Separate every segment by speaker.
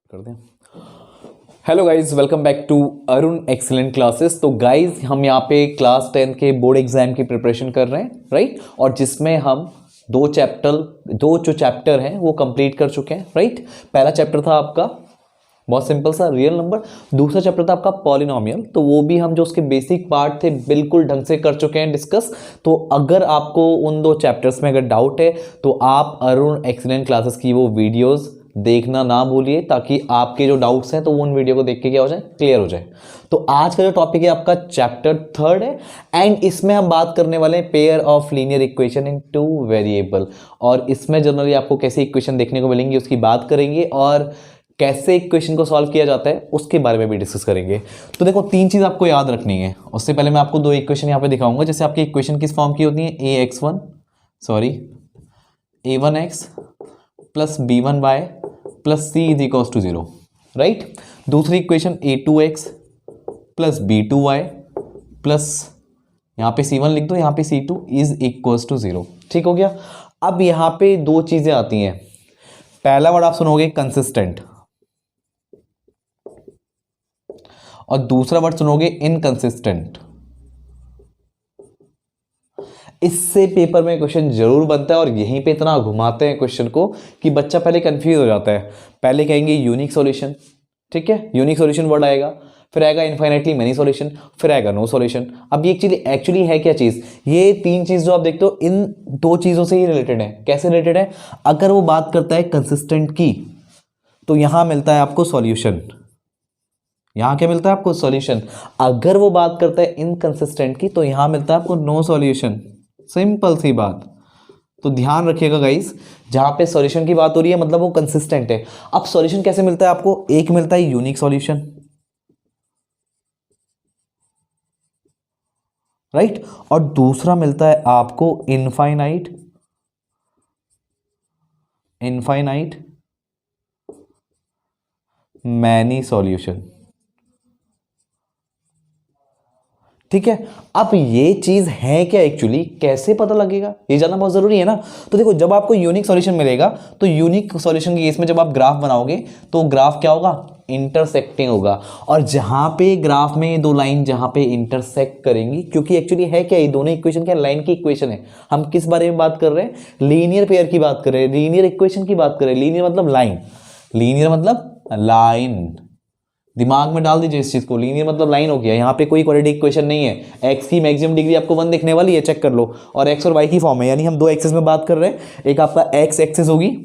Speaker 1: कर दें। Hello guys, welcome back to Arun excellent classes. तो गाइज हम यहाँ पे क्लास 10 के बोर्ड एग्जाम की प्रिपरेशन कर रहे हैं, राइट। और जिसमें हम दो जो चैप्टर हैं वो कंप्लीट कर चुके हैं, राइट। पहला चैप्टर था आपका बहुत सिंपल सा रियल नंबर, दूसरा चैप्टर था आपका पॉलिनोमियल। तो वो भी हम जो उसके बेसिक पार्ट थे बिल्कुल ढंग से कर चुके हैं डिस्कस। तो अगर आपको उन दो चैप्टर्स में अगर डाउट है तो आप अरुण एक्सीलेंट क्लासेस की वो वीडियोस देखना ना भूलिए, ताकि आपके जो डाउट्स हैं तो वो उन वीडियो को देख के क्या हो जाए, क्लियर हो जाए। तो आज का जो टॉपिक है आपका चैप्टर 3 है, एंड इसमें हम बात करने वाले हैं pair of linear equation in two variable. और इसमें जनरली आपको कैसी इक्वेशन देखने को मिलेंगी उसकी बात करेंगे, और कैसे इक्वेशन को सॉल्व किया जाता है उसके बारे में भी डिस्कस करेंगे। तो देखो, तीन चीज आपको याद रखनी है। उससे पहले मैं आपको दो इक्वेशन यहाँ पे दिखाऊंगा। जैसे आपकी इक्वेशन किस फॉर्म की होती है, a1x plus b1y plus c is equals to 0, right. दूसरी equation a2x plus b2y plus यहाँ पे c1 लिख दो, यहाँ पे c2 इज इक्वल्स टू 0। ठीक हो गया। अब यहाँ पे दो चीजें आती हैं। पहला वर्ड आप सुनोगे कंसिस्टेंट, और दूसरा वर्ड सुनोगे इनकंसिस्टेंट। इससे पेपर में क्वेश्चन जरूर बनता है, और यहीं पे इतना घुमाते हैं क्वेश्चन को कि बच्चा पहले कंफ्यूज हो जाता है। पहले कहेंगे यूनिक सॉल्यूशन, ठीक है, यूनिक सॉल्यूशन वर्ड आएगा, फिर आएगा इनफाइनाइटली मेनी सॉल्यूशन, फिर आएगा नो सॉल्यूशन। अब ये एक्चुअली है क्या चीज, ये तीन चीज जो आप देखते हो इन दो चीजों से ही रिलेटेड है। कैसे रिलेटेड है? अगर वो बात करता है कंसिस्टेंट की तो यहां मिलता है आपको सॉल्यूशन, यहां क्या मिलता है आपको, सॉल्यूशन। अगर वो बात करता है इनकंसिस्टेंट की तो यहां मिलता है आपको नो सॉल्यूशन। सिंपल सी बात। तो ध्यान रखिएगा गाइस, जहां पे सॉल्यूशन की बात हो रही है मतलब वो कंसिस्टेंट है। अब सॉल्यूशन कैसे मिलता है आपको? एक मिलता है यूनिक सॉल्यूशन, राइट, और दूसरा मिलता है आपको इनफाइनाइट मैनी सॉल्यूशन। ठीक है। अब ये चीज है क्या एक्चुअली, कैसे पता लगेगा, ये जानना बहुत जरूरी है ना। तो देखो, जब आपको यूनिक सॉल्यूशन मिलेगा तो यूनिक सॉल्यूशन के केस में जब आप ग्राफ बनाओगे तो ग्राफ क्या होगा, इंटरसेक्टिंग होगा। और जहां पे ग्राफ में ये दो लाइन जहां पे इंटरसेक्ट करेंगी, क्योंकि एक्चुअली है क्या, ये दोनों इक्वेशन क्या, लाइन की इक्वेशन है। हम किस बारे में बात कर रहे हैं, लीनियर पेयर की बात कर रहे हैं, लीनियर इक्वेशन की बात कर रहे हैं। लीनियर मतलब लाइन, लीनियर मतलब लाइन। दिमाग में डाल दीजिए इस चीज को, लीनियर मतलब लाइन हो गया। यहाँ पे कोई क्वाड्रेटिक इक्वेशन नहीं है। एक्स की मैक्सिमम डिग्री आपको 1 दिखने वाली है, चेक कर लो, और एक्स और वाई की फॉर्म है, यानी हम दो एक्सेस में बात कर रहे हैं। एक आपका एक्स एक्सेस होगी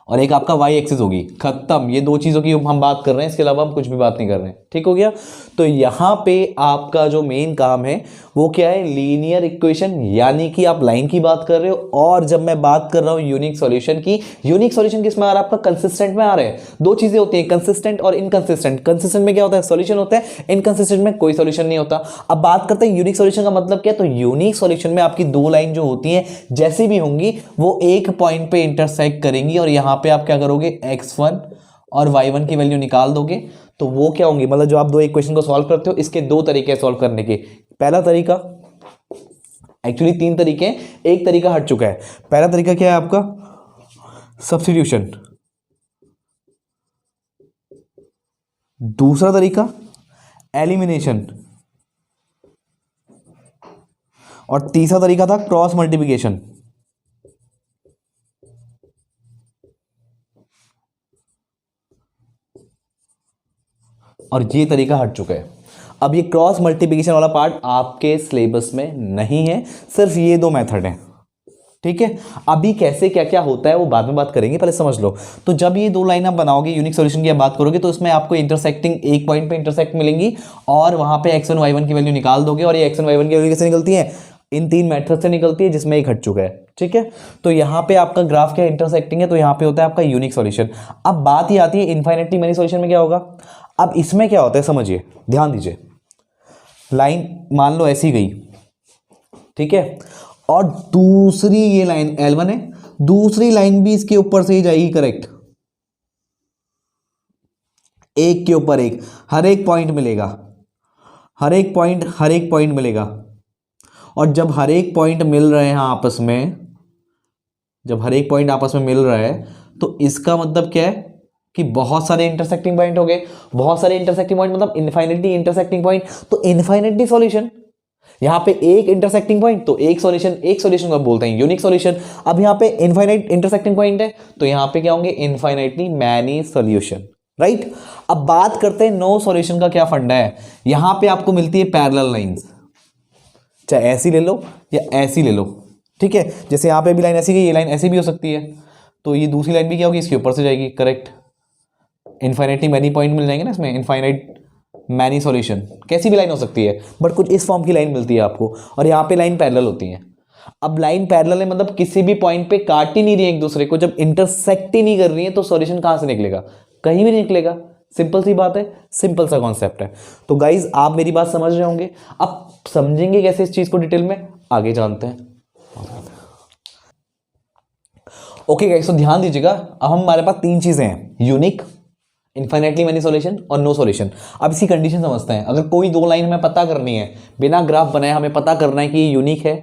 Speaker 1: और एक आपका वाई एक्सिस होगी, खत्म। ये दो चीजों की हम बात कर रहे हैं, इसके अलावा हम कुछ भी बात नहीं कर रहे हैं। ठीक हो गया। तो यहां पे आपका जो मेन काम है वो क्या है, लीनियर इक्वेशन, यानी कि आप लाइन की बात कर रहे हो। और जब मैं बात कर रहा हूं यूनिक सॉल्यूशन की, यूनिक सॉल्यूशन किस में आ रहा है आपका, कंसिस्टेंट में आ रहे हैं। दो चीजें होती हैं, कंसिस्टेंट और इनकंसिस्टेंट। कंसिस्टेंट में क्या होता है, सॉल्यूशन होता है, इनकंसिस्टेंट में कोई सॉल्यूशन नहीं होता। अब बात करते हैं यूनिक सॉल्यूशन का मतलब क्या है। तो यूनिक सॉल्यूशन में आपकी दो लाइन जो होती हैं जैसी भी होंगी वो एक पॉइंट पे इंटरसेक्ट करेंगी, और यहां पे आप क्या करोगे, x1 और y1 की वैल्यू निकाल दोगे तो वो क्या होंगी, मतलब जो आप दो इक्वेशन को सॉल्व करते हो, इसके दो तरीके सॉल्व करने के। पहला तरीका, एक्चुअली तीन तरीके हैं, एक तरीका हट चुका है। पहला तरीका क्या है आपका, सब्स्टिट्यूशन। दूसरा तरीका एलिमिनेशन, और तीसरा तरीका था क्रॉस मल्टीप्लिकेशन। और ये तरीका हट चुका है। अब ये क्रॉस मल्टीप्लिकेशन वाला पार्ट आपके सिलेबस में नहीं है, सिर्फ ये दो मेथड हैं। ठीक है। अभी कैसे क्या क्या होता है वो बाद में बात करेंगे, पहले समझ लो। तो जब ये दो लाइन आप बनाओगे, यूनिक सॉल्यूशन की आप बात करोगे, तो इसमें आपको इंटरसेक्टिंग एक पॉइंट पे इंटरसेक्ट मिलेंगी, और वहां पे x1 y1 की वैल्यू निकाल दोगे। और ये x1 y1 की वैल्यू कैसे निकलती है, इन तीन मेथड से निकलती है, जिसमें एक हट चुका है। ठीक है। तो यहां पे आपका ग्राफ क्या इंटरसेक्टिंग है, तो यहां पे होता है आपका यूनिक सॉल्यूशन। अब बात ही आती है इनफाइनाइटली मेनी सॉल्यूशन में क्या होगा। अब इसमें क्या होता है समझिए, ध्यान दीजिए। लाइन मान लो ऐसी गई, ठीक है, और दूसरी ये लाइन L1 है, दूसरी लाइन भी इसके ऊपर से ही जाएगी, करेक्ट, एक के ऊपर एक, हर एक पॉइंट मिलेगा, हर एक पॉइंट मिलेगा। और जब हर एक पॉइंट मिल रहे हैं आपस में, जब हर एक पॉइंट आपस में मिल रहा है तो इसका मतलब क्या है कि बहुत सारे इंटरसेक्टिंग पॉइंट हो गए, बहुत सारे इंटरसेक्टिंग पॉइंट मतलब इनफाइनाइटली इंटरसेक्टिंग पॉइंट, तो इनफाइनाइटली सॉल्यूशन। यहाँ पे एक इंटरसेक्टिंग पॉइंट तो एक सॉल्यूशन को बोलते हैं यूनिक सॉल्यूशन। अब यहाँ पे इनफाइनाइट इंटरसेक्टिंग पॉइंट है तो यहाँ पे क्या होंगे, इनफाइनाइटली मैनी सॉल्यूशन, राइट। अब बात करते हैं नो सॉल्यूशन का क्या फंडा है। यहां पे आपको मिलती है पैरेलल लाइंस, चाहे ऐसी ले लो या ऐसी ले लो, ठीक है। जैसे यहां पे भी लाइन ऐसी गई, ये लाइन ऐसी भी हो सकती है, तो ये दूसरी लाइन भी क्या होगी, इसके ऊपर से जाएगी, करेक्ट। इनफाइनाइटली मैनी पॉइंट मिल जाएंगे ना इसमें, इनफाइनाइट मैनी सॉल्यूशन, कैसी भी लाइन हो सकती है, बट कुछ इस फॉर्म की लाइन मिलती है आपको, और यहाँ पे लाइन पैरेलल होती है। अब लाइन पैरेलल है मतलब किसी भी पॉइंट पे काट ही नहीं रही है एक दूसरे को, जब इंटरसेक्ट ही नहीं कर रही है तो सॉल्यूशन कहां से निकलेगा, कहीं भी नहीं निकलेगा। सिंपल सी बात है, सिंपल सा कॉन्सेप्ट है। तो गाइज आप मेरी बात समझ रहे होंगे। अब समझेंगे कैसे इस चीज को डिटेल में, आगे जानते हैं। ओके गाइज, तो ध्यान दीजिएगा। अब हमारे पास तीन चीजें हैं, यूनिक, इनफाइनाइटली मैनी सॉल्यूशन और नो सॉल्यूशन। अब इसकी कंडीशन समझते हैं। अगर कोई दो लाइन हमें पता करनी है, बिना ग्राफ बनाए हमें पता करना है कि ये यूनिक है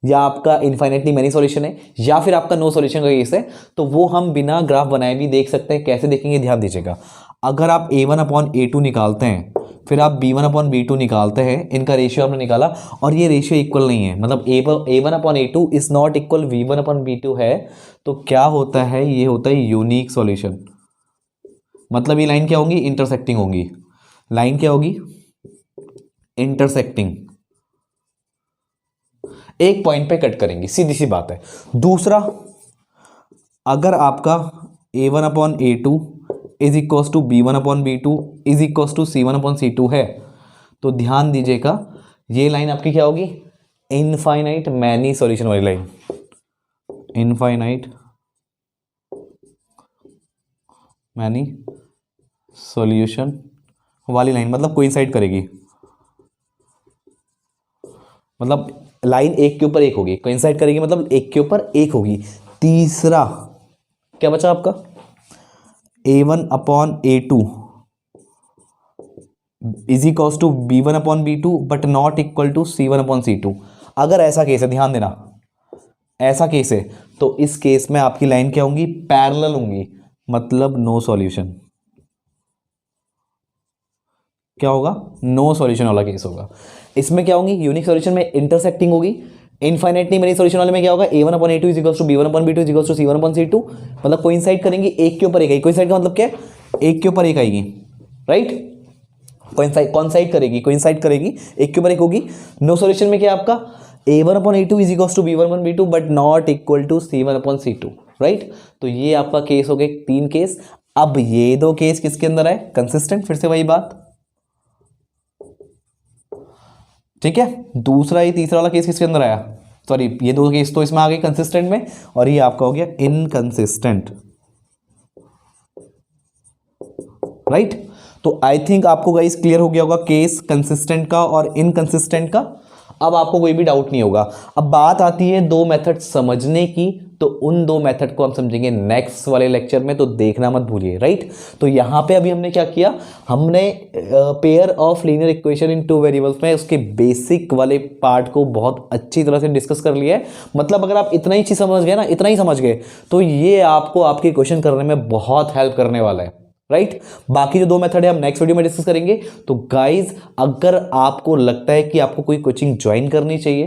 Speaker 1: या आपका इनफाइनाइटली मैनी सॉल्यूशन है या फिर आपका नो सॉल्यूशन का केस है, तो वो हम बिना ग्राफ बनाए भी देख सकते हैं। कैसे देखेंगे, ध्यान दीजिएगा। अगर आप a1/a2 निकालते हैं, फिर आप b1/b2 निकालते हैं, इनका रेशियो आपने निकाला और ये रेशियो इक्वल नहीं है, मतलब a1/a2 is not equal v1/b2 है, तो क्या होता है, ये होता है यूनिक सॉल्यूशन। मतलब ये लाइन क्या होगी, इंटरसेक्टिंग होगी। लाइन क्या होगी, इंटरसेक्टिंग, एक पॉइंट पे कट करेंगी, सीधी सी बात है। दूसरा, अगर आपका a1/a2 is equal to b1/b2 is equal to c1/c2 है, तो ध्यान दीजिएगा ये लाइन आपकी क्या होगी, इनफाइनाइट मैनी सॉल्यूशन वाली लाइन, इनफाइनाइट मैनी सॉल्यूशन वाली लाइन, मतलब कोइंसाइड करेगी, मतलब लाइन एक के ऊपर एक होगी, कोइंसाइड करेगी मतलब एक के ऊपर एक होगी। तीसरा क्या बचा आपका, a1/a2 is equal to b1/b2 but not equal to c1/c2। अगर ऐसा केस है, ध्यान देना, ऐसा केस है तो इस केस में आपकी लाइन क्या होंगी, पैरेलल होंगी, मतलब नो सॉल्यूशन। क्या होगा, नो सॉल्यूशन वाला केस होगा। इसमें क्या होंगी, यूनिक सॉल्यूशन में इंटरसेक्टिंग होगी, इनफाइनाइटली मैनी सॉल्यूशन वाले में क्या होगा, a1/a2 is equal to b1/b2 is equal to c1/c2, मतलब कोइंसाइड करेंगी, एक के ऊपर एक आएगी। कोइंसाइड का मतलब क्या है, एक के ऊपर एक आएगी, राइट। कोइंसाइड करेगी, एक के ऊपर एक होगी। नो सॉल्यूशन में क्या है आपका, a1/a2 is equal to b1/b2 but not equal to c1/c2, right. तो ये आपका केस हो गए, तीन केस। अब ये दो केस किसके अंदर है, कंसिस्टेंट, फिर से वही बात, ठीक है। दूसरा, ये तीसरा वाला केस किसके अंदर आया, सॉरी ये दो केस तो इसमें आ गए कंसिस्टेंट में, और ये आपका हो गया इनकंसिस्टेंट, राइट। तो आई थिंक आपको गाइस क्लियर हो गया होगा केस कंसिस्टेंट का और इनकंसिस्टेंट का। अब आपको कोई भी डाउट नहीं होगा। अब बात आती है दो मेथड समझने की, तो उन दो मेथड को हम समझेंगे नेक्स्ट वाले लेक्चर में, तो देखना मत भूलिए, राइट। तो यहां पे अभी हमने क्या किया, हमने pair of linear equation in two variables में उसके बेसिक वाले पार्ट को बहुत अच्छी तरह से डिस्कस कर लिया है। मतलब अगर आप इतना ही चीज समझ गए ना, इतना ही समझ गए, तो ये आपको आपके क्वेश्चन करने में बहुत हेल्प करने वाला है, राइट। बाकी जो दो मेथड है हम नेक्स्ट वीडियो में डिस्कस करेंगे। तो गाइज अगर आपको लगता है कि आपको कोई कोचिंग ज्वाइन करनी चाहिए,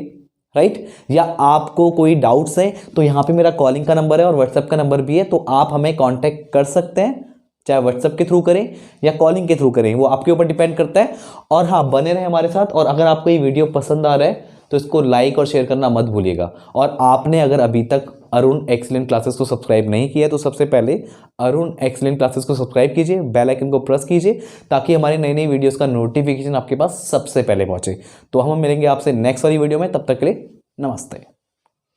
Speaker 1: राइट, या आपको कोई डाउट्स है, तो यहाँ पे मेरा कॉलिंग का नंबर है और व्हाट्सएप का नंबर भी है, तो आप हमें कांटेक्ट कर सकते हैं, चाहे व्हाट्सएप के थ्रू करें या कॉलिंग के थ्रू करें, वो आपके ऊपर डिपेंड करता है। और हाँ, बने रहे हमारे साथ, और अगर आपको ये वीडियो पसंद आ रहा है तो इसको लाइक और शेयर करना मत भूलिएगा। और आपने अगर अभी तक अरुण एक्सीलेंट क्लासेस को सब्सक्राइब नहीं किया है तो सबसे पहले अरुण एक्सीलेंट क्लासेस को सब्सक्राइब कीजिए, बेल आइकन को प्रेस कीजिए, ताकि हमारे नई नई वीडियोस का नोटिफिकेशन आपके पास सबसे पहले पहुंचे। तो हम मिलेंगे आपसे नेक्स्ट वाली वीडियो में, तब तक के लिए नमस्ते।